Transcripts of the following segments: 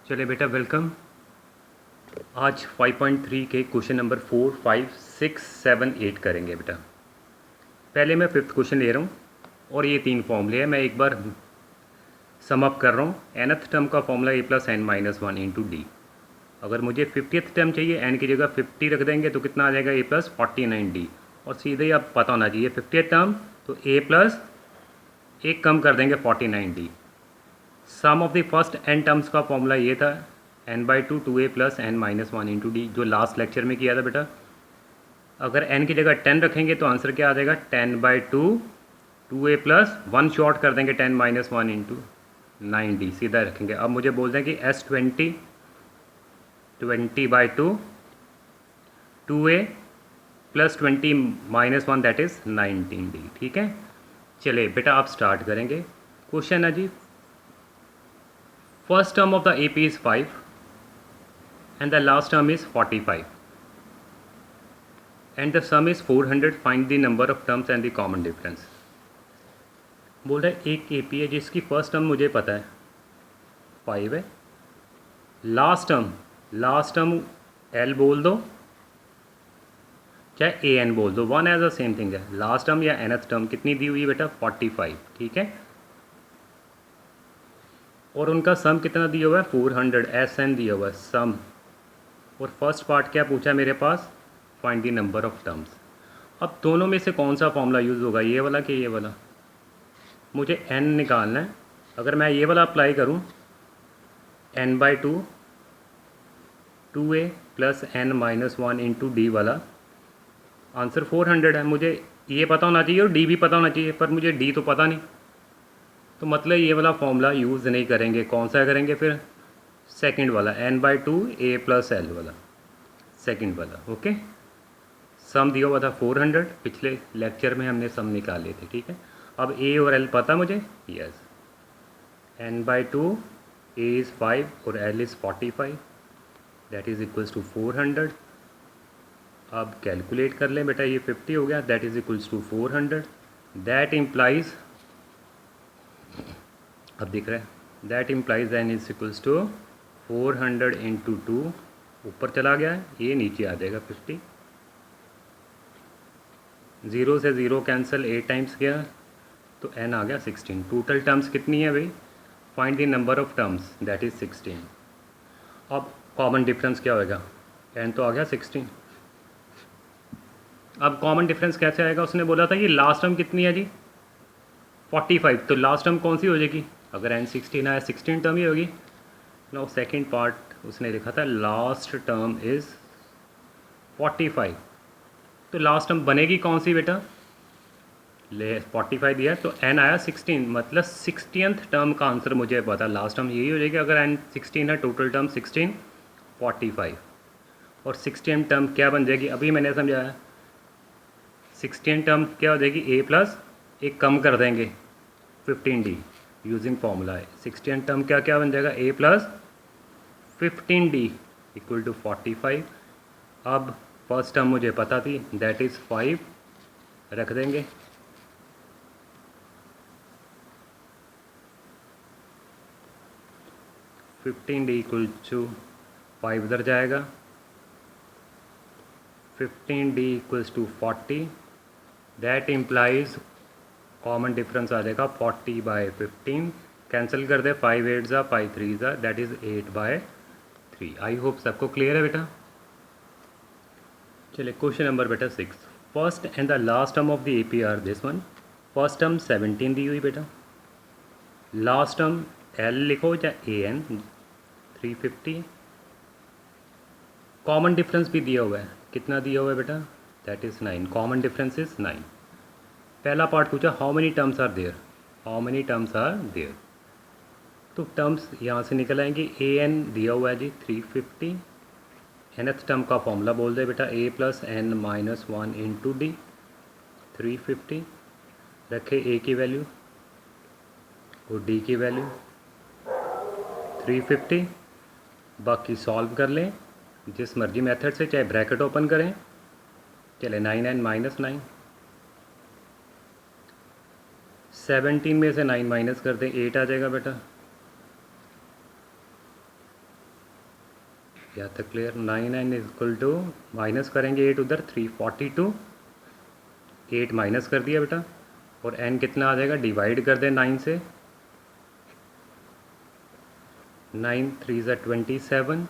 चलिए बेटा वेलकम। आज 5.3 के क्वेश्चन नंबर 4, 5, 6, 7, 8 करेंगे बेटा। पहले मैं फिफ्थ क्वेश्चन ले रहा हूँ और ये 3 फॉर्मूले हैं। मैं एक बार सम अप कर रहा हूँ। nth टर्म का फॉर्मूला a+n-1 इंटू डी। अगर मुझे 50th टर्म चाहिए, n की जगह 50 रख देंगे तो कितना आ जाएगा a+49d। और सीधे ही अब पता होना चाहिए 50th टर्म तो a प्लस एक कम कर देंगे 49d। Sum of the first n terms का फॉर्मूला ये था n/2 2a+n-1 इंटू डी, जो लास्ट लेक्चर में किया था बेटा। अगर n की जगह 10 रखेंगे तो आंसर क्या आ जाएगा 10/2 2a+1 शॉर्ट कर देंगे 10-1 इंटू 9d, सीधा रखेंगे। अब मुझे बोल दें कि s20 20/2 2a+20-1 that is 19d। ठीक है, चलिए बेटा आप स्टार्ट करेंगे। क्वेश्चन है जी, first term of the AP is 5 and the last term is 45 and the sum is 400. Find the number of terms and the common difference। बोल रहा है एक AP है जिसकी फर्स्ट टर्म मुझे पता है 5 है, लास्ट टर्म L बोल दो चाहे AN बोल दो, one as a same thing है। लास्ट टर्म या nth टर्म कितनी दी हुई है बेटा 45, ठीक है। और उनका सम कितना दिया हुआ है 400, SN दिया हुआ है सम। और फर्स्ट पार्ट क्या पूछा मेरे पास, find the number of terms. अब दोनों में से कौन सा फॉर्मूला यूज़ होगा, ये वाला कि ये वाला। मुझे n निकालना है। अगर मैं ये वाला अप्लाई करूँ n/2 2a+n-1 इंटू डी वाला, आंसर 400 है। मुझे ये पता होना चाहिए और डी भी पता होना चाहिए, पर मुझे डी तो पता नहीं। तो मतलब ये वाला फॉर्मूला यूज़ नहीं करेंगे। कौन सा करेंगे फिर, सेकंड वाला n/2 a+l वाला, सेकंड वाला। ओके, सम दिया हुआ था 400, पिछले लेक्चर में हमने सम निकाले थे, ठीक है। अब a और l पता मुझे, यस। n/2 a इज़ 5 और l is 45, that is equals to 400। अब कैलकुलेट कर लें बेटा, ये 50 हो गया, that is equals to 400। That implies, अब दिख रहा है, that implies n is equals to 400 into 2, ऊपर चला गया है, ये नीचे आ जाएगा 50। 0 से 0 कैंसिल, 8 टाइम्स गया तो n आ गया 16। टोटल टर्म्स कितनी है भाई, find the number of terms, that is 16। अब कॉमन डिफरेंस क्या होएगा, n तो आ गया 16। अब कॉमन डिफरेंस कैसे आएगा, उसने बोला था कि लास्ट टर्म कितनी है जी 45, तो लास्ट टर्म कौन सी हो जाएगी, अगर n 16 आया 16 टर्म ही होगी। नाउ सेकंड पार्ट उसने लिखा था लास्ट टर्म इज़ 45, तो लास्ट टर्म बनेगी कौन सी बेटा, ले 45 दिया तो n आया 16, मतलब 60th टर्म का आंसर मुझे पता, लास्ट टर्म यही हो जाएगी। अगर n 16 है, टोटल टर्म 16 45, और 60th टर्म क्या बन जाएगी, अभी मैंने समझाया। 60th टर्म क्या हो जाएगी, a प्लस एक कम कर देंगे 15d, यूजिंग फॉर्मूला है। 60th टर्म क्या क्या बन जाएगा, a plus 15d equal to 45। अब फर्स्ट टर्म मुझे पता थी, दैट इज़ 5, रख देंगे। फिफ्टीन डी इक्वल टू 5 इधर जाएगा, 15d equals to 40, that implies common difference आ जाएगा 40/15, कैंसिल कर दे, 5 8 ज़ा 5 3 ज़ा, दैट इज़ 8/3। आई होप सबको क्लियर है बेटा। चलिए क्वेश्चन नंबर बेटा 6, first and the last term of the AP are this one. First term 17 दी हुई बेटा, लास्ट टर्म L लिखो चाहे AN 350, कॉमन डिफरेंस भी दिया हुआ है, कितना दिया हुआ है बेटा, that is 9, common difference is 9। पहला पार्ट पूछा how many terms are there, how many terms are there, तो टर्म्स यहाँ से निकल आएंगे। AN दिया हुआ है जी 350, nth टर्म का फॉर्मूला बोल दे बेटा a+n-1 इंटू डी, 350 रखे a की वैल्यू और d की वैल्यू 350, बाकी सॉल्व कर लें जिस मर्जी मेथड से, चाहे ब्रैकेट ओपन करें, चले 9n-9, 17 में से 9 माइनस कर दें, 8 आ जाएगा बेटा। यहाँ तक clear. 9n is equal to, minus करेंगे 8 उधर, 342, 8 माइनस कर दिया बेटा, और n कितना आ जाएगा, डिवाइड कर दे 9 से, 9 3 ज़ा 27,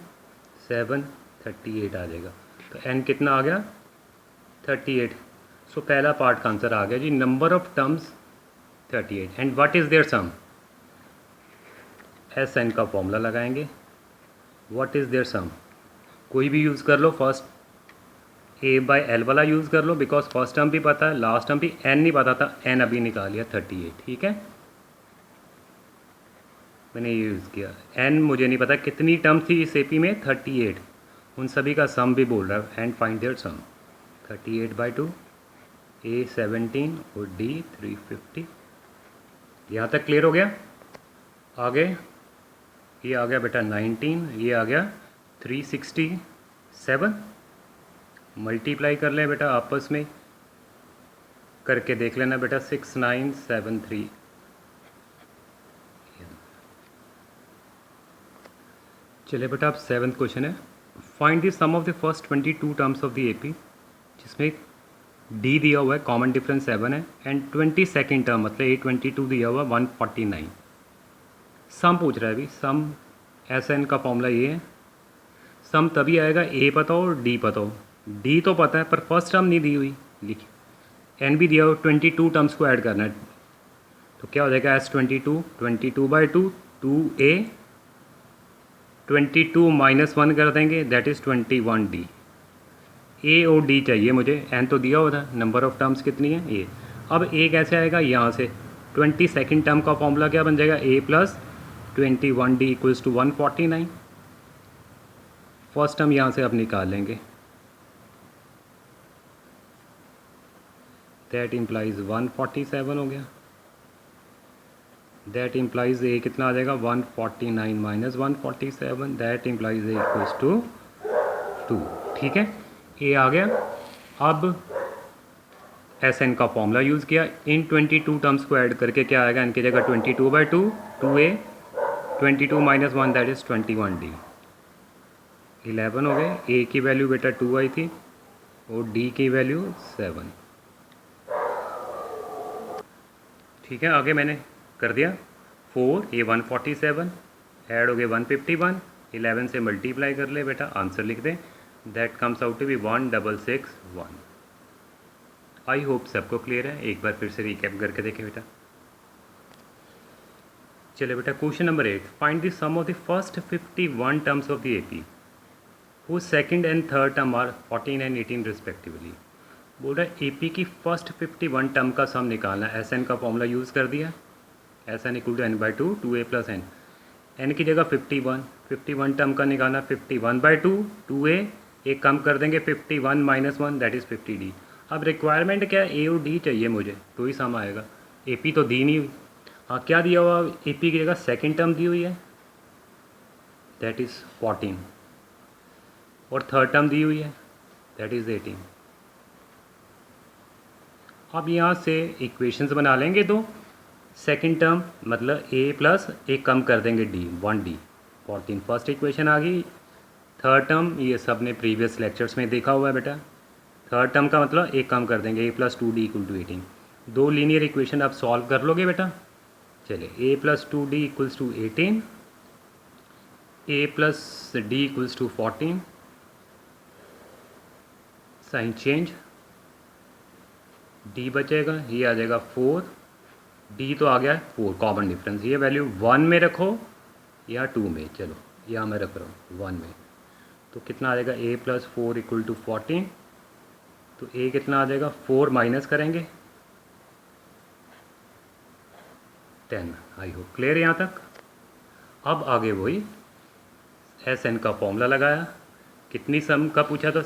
7 38 आ जाएगा। तो n कितना आ गया, 38। सो पहला पार्ट का आंसर आ गया जी, number of terms 38। And what is their sum, S N का फॉर्मूला लगाएंगे, व्हाट इज़ देयर सम, कोई भी यूज़ कर लो, फर्स्ट ए बाई एल वाला यूज़ कर लो, बिकॉज फर्स्ट टर्म भी पता है, लास्ट टर्म भी, एन नहीं पता था, एन अभी निकाल लिया 38, ठीक है, मैंने ये यूज़ किया। एन मुझे नहीं पता कितनी टर्म थी इस एपी में, 38, उन सभी का सम भी बोल रहा है, एंड फाइंड देयर सम, 38/2, ए 17 और डी 350। यहाँ तक क्लियर हो गया। आगे ये आ गया बेटा 19, ये आ गया 367, मल्टीप्लाई कर लें बेटा आपस में, करके देख लेना बेटा, 6973। चलिए बेटा अब 7th क्वेश्चन है, find the sum of the first 22 terms of the AP, जिसमें डी दिया हुआ है, कॉमन डिफरेंस 7 है, एंड 22nd टर्म मतलब A22 दिया हुआ 149। सम पूछ रहा है अभी, सम एस एन का फॉर्मूला ये है, सम तभी आएगा ए पता हो और डी पता हो। डी तो पता है पर फर्स्ट टर्म नहीं दी हुई, लिखिए, एन भी दिया हो, 22 टर्म्स को ऐड करना है, तो क्या हो जाएगा, S22, 22/2, 2a, 22 माइनस 1 कर देंगे, दैट इज़ 21d। ए और डी चाहिए मुझे, एन तो दिया हुआ था, नंबर ऑफ़ टर्म्स कितनी है ए। अब ए कैसे आएगा, यहाँ से 22nd टर्म का फॉर्मूला क्या बन जाएगा, a plus 21d equals to 149। First term यहाँ से अब निकाल लेंगे, दैट इम्प्लाइज 147 हो गया, दैट इम्प्लाइज ए कितना आ जाएगा, 149 minus 147, that implies a equals to 2, ठीक है, ए आ गया। अब एस एन का फॉर्मूला यूज़ किया, इन 22 टर्म्स को ऐड करके क्या आएगा, इनकी जगह 22/2, 2a, 22 minus 1 that is 21d, 11 हो गए। ए की वैल्यू बेटा 2 आई थी और डी की वैल्यू 7, ठीक है। आगे मैंने कर दिया 4, ये 147, ऐड हो गए 151, 11 से मल्टीप्लाई कर ले बेटा, आंसर लिख दें, that comes out to be 1661। I hope सबको क्लियर है, एक बार फिर से रिकैप करके देखें बेटा। चलिए बेटा question number 8, find the sum of the first 51 terms of the AP whose second and third term are 14 and 18 respectively. बोल रहा है एपी की फर्स्ट 51 टर्म का सम निकालना है, एस एन का फॉर्मूला यूज़ कर दिया, S N equal to n/2, 2a plus N, N की जगह 51 टर्म का निकालना, 51/2, 2a, एक कम कर देंगे 51 माइनस 1 दैट इज़ 50d। अब रिक्वायरमेंट क्या है, ए और डी चाहिए मुझे, तो ही सम आएगा, एपी तो दी नहीं हुई। हाँ क्या दिया हुआ, एपी की जगह सेकंड टर्म दी हुई है, दैट इज़ 14, और थर्ड टर्म दी हुई है, दैट इज़ 18। अब यहाँ से इक्वेशंस बना लेंगे दो, सेकंड टर्म मतलब a प्लस एक कम कर देंगे d, 1d, 14 फर्स्ट इक्वेशन आ गई। थर्ड टर्म ये सब ने प्रीवियस लेक्चर्स में देखा हुआ है बेटा, थर्ड टर्म का मतलब एक कम कर देंगे, a plus 2d equal to 18। दो लीनियर इक्वेशन आप सॉल्व कर लोगे बेटा। चलिए a plus 2d equals to 18, a plus d equals to 14, sign change, d बचेगा, ये आ जाएगा 4, d तो आ गया 4 कॉमन डिफरेंस, ये वैल्यू 1 में रखो या 2 में, चलो यहाँ मैं रख रहा हूँ 1 में, तो कितना आ जाएगा, a प्लस 4 इक्वल टू 14, तो a कितना आ जाएगा, 4 माइनस करेंगे 10। आई होप क्लियर यहाँ तक। अब आगे वही एस एन का फॉर्मूला लगाया, कितनी सम का पूछा था,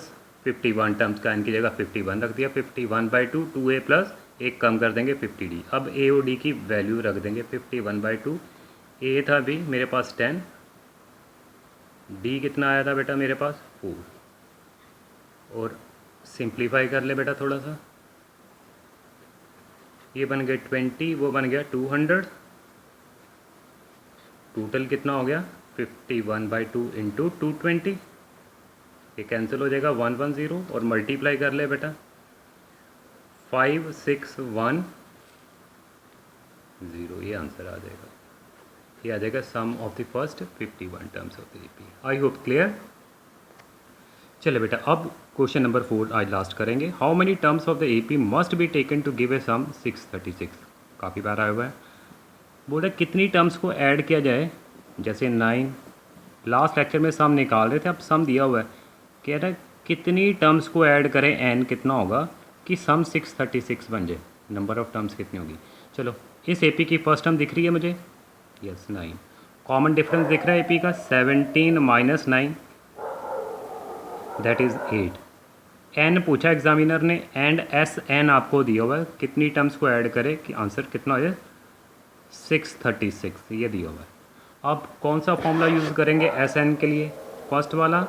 51 टर्म्स का, इनकी जगह 51 रख दिया, 51/2, 2a प्लस एक कम कर देंगे 50d। अब a और d की वैल्यू रख देंगे, 51/2, a था भी मेरे पास 10, d कितना आया था बेटा मेरे पास 4, और सिंप्लीफाई कर ले बेटा थोड़ा सा, ये बन गए 20, वो बन गया 200, टोटल कितना हो गया 51/2 इंटू 220, ये कैंसिल हो जाएगा 110 और मल्टीप्लाई कर ले बेटा 561 0, ये आंसर आ जाएगा। ये आ जाएगा sum of the first 51 terms of the AP. I hope clear. चले बेटा अब क्वेश्चन नंबर 4 आज लास्ट करेंगे। How many terms of the AP must be taken to give a sum 636। काफ़ी बार आया हुआ है। बोल रहे कितनी टर्म्स को ऐड किया जाए, जैसे 9 लास्ट लेक्चर में सम निकाल रहे थे, अब सम दिया हुआ है, कह रहा है कितनी टर्म्स को ऐड करें, एन कितना होगा कि सम 636 बन जाए, नंबर ऑफ टर्म्स कितनी होगी। चलो इस एपी की फर्स्ट टर्म दिख रही है मुझे, यस 9। कॉमन डिफरेंस दिख रहा है एपी का 17 माइनस 9 दैट इज़ 8। एन पूछा एग्जामिनर ने एंड एस एन आपको दिया हुआ है, कितनी टर्म्स को ऐड करें कि आंसर कितना हो जाए 636, ये दिया हुआ है। अब कौन सा फॉर्मूला यूज़ करेंगे एस एन के लिए, फर्स्ट वाला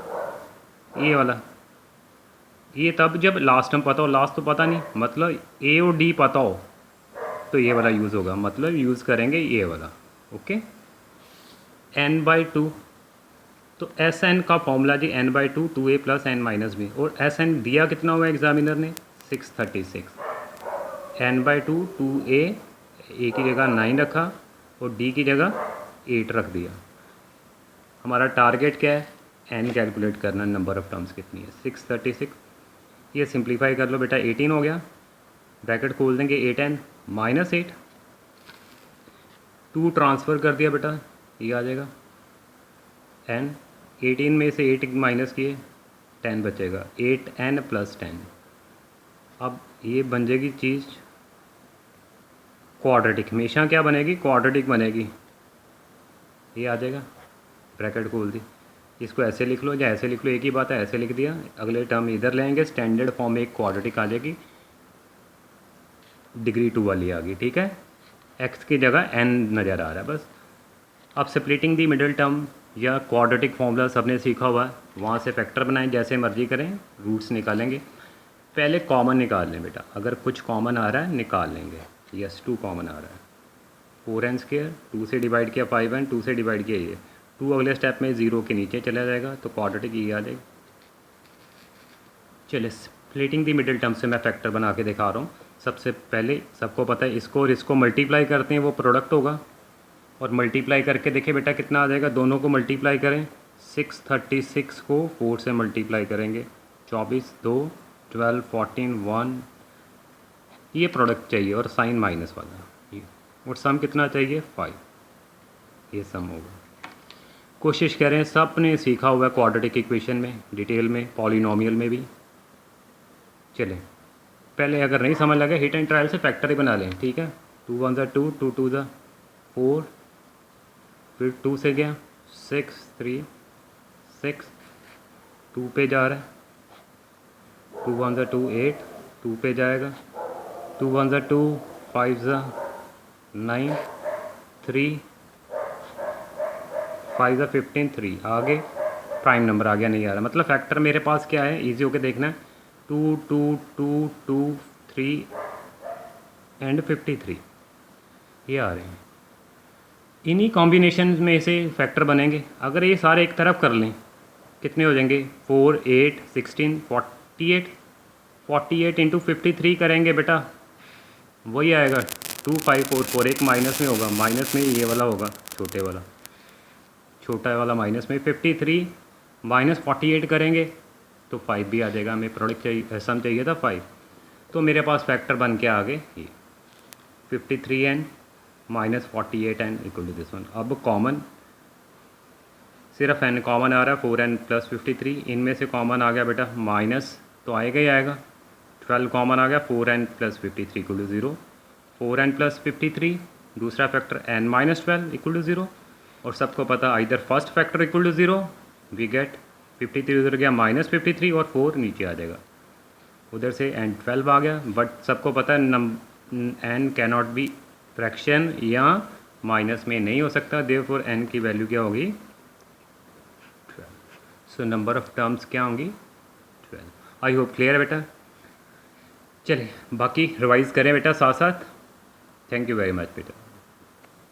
ये वाला, ये तब जब लास्ट टर्म पता हो, लास्ट तो पता नहीं, मतलब ए और डी पता हो तो ये वाला यूज़ होगा, मतलब यूज़ करेंगे ये वाला। ओके n/2, तो एस एन का फॉर्मूला जी n/2 2a plus n minus B, और एस एन दिया कितना हुआ एग्जामिनर ने 636, n/2 2a, ए की जगह 9 रखा और डी की जगह 8 रख दिया। हमारा टारगेट क्या है, n कैलकुलेट करना, नंबर ऑफ टर्म्स कितनी है 636। ये सिंप्लीफाई कर लो बेटा 18 हो गया, ब्रैकेट खोल देंगे 8n माइनस 8, 2 ट्रांसफ़र कर दिया बेटा, ये आ जाएगा n, 18 में से 8 माइनस किए 10 बचेगा, 8n प्लस 10। अब ये बन जाएगी चीज़ क्वाड्रेटिक, हमेशा क्या बनेगी क्वाड्रेटिक बनेगी, ये आ जाएगा, ब्रैकेट खोल दी। इसको ऐसे लिख लो या ऐसे लिख लो, एक ही बात है, ऐसे लिख दिया, अगले टर्म इधर लेंगे, स्टैंडर्ड फॉर्म में एक क्वाड्रेटिक आ जाएगी, डिग्री 2 वाली आ गई, ठीक है। x की जगह n नज़र आ रहा है बस। अब स्प्लिटिंग दी मिडिल टर्म या क्वाड्रेटिक फॉर्मूला सबने सीखा हुआ है, वहाँ से फैक्टर बनाएं, जैसे मर्जी करें, रूट्स निकालेंगे। पहले कॉमन निकाल लें बेटा, अगर कुछ कॉमन आ रहा है निकाल लेंगे। यस 2 कॉमन आ रहा है, 4n², 2 से डिवाइड किया 5n, 2 से डिवाइड किया ये 2, अगले स्टेप में 0 के नीचे चला जाएगा, तो क्वाड्रेटिक ये आ जाएगा। चलिए स्प्लिटिंग दी मिडिल टर्म से मैं फैक्टर बना के दिखा रहा हूँ। सबसे पहले सबको पता है इसको और इसको मल्टीप्लाई करते हैं वो प्रोडक्ट होगा, और मल्टीप्लाई करके देखिए बेटा कितना आ जाएगा, दोनों को मल्टीप्लाई करें, 636 को 4 से मल्टीप्लाई करेंगे, 24 2 12 14 1, ये प्रोडक्ट चाहिए और साइन माइनस वाला ये, और सम कितना चाहिए 5, ये सम होगा। कोशिश करें, सब ने सीखा हुआ है क्वाड्रेटिक इक्वेशन में डिटेल में, पॉलिनोमियल में भी। चलें पहले अगर नहीं समझ लगे हिट एंड ट्रायल से फैक्टर ही बना लें, ठीक है। 2 1 2 2 2 4, फिर 2 से गया 6 3 6, 2 पे जा रहा है, 2 1 2 8, 2 पे जाएगा, 2 1 2 5 9 3 5 15 3, आगे प्राइम नंबर आ गया, नहीं आ रहा, मतलब फैक्टर मेरे पास क्या है, इजी होके देखना है, 2 2 2 2 3 एंड 53, ये आ रहे हैं। इन्हीं कॉम्बिनेशन में से फैक्टर बनेंगे। अगर ये सारे एक तरफ कर लें कितने हो जाएंगे, 4 8 16 48, 48 इंटू 53 करेंगे बेटा, वही आएगा 2 5 4 4, एक माइनस में होगा, माइनस में ये वाला होगा, छोटा वाला माइनस में, 53 माइनस 48 करेंगे तो 5 भी आ जाएगा। हमें प्रोडक्ट चाहिए, सम चाहिए था 5, तो मेरे पास फैक्टर बन के आ गए ये 53n minus 48n equal to this one. अब कॉमन, सिर्फ n कॉमन आ रहा है, 4n प्लस 53, इनमें से कॉमन आ गया बेटा माइनस, तो आएगा ही आएगा, 12 कॉमन आ गया, 4n plus 53 equal to 0, 4n plus 53, दूसरा factor n minus 12 equal to 0, और सबको पता either first factor equal to 0, we get 53 उधर गया माइनस 53 और 4 नीचे आ जाएगा, उधर से n 12 आ गया, बट सबको पता है n कैनॉट बी फ्रैक्शन या माइनस में नहीं हो सकता, देयरफॉर n की वैल्यू क्या होगी 12। सो नंबर ऑफ टर्म्स क्या होंगी 12। आई होप क्लियर है बेटा। चलिए बाकी रिवाइज करें बेटा साथ साथ। थैंक यू वेरी मच बेटा।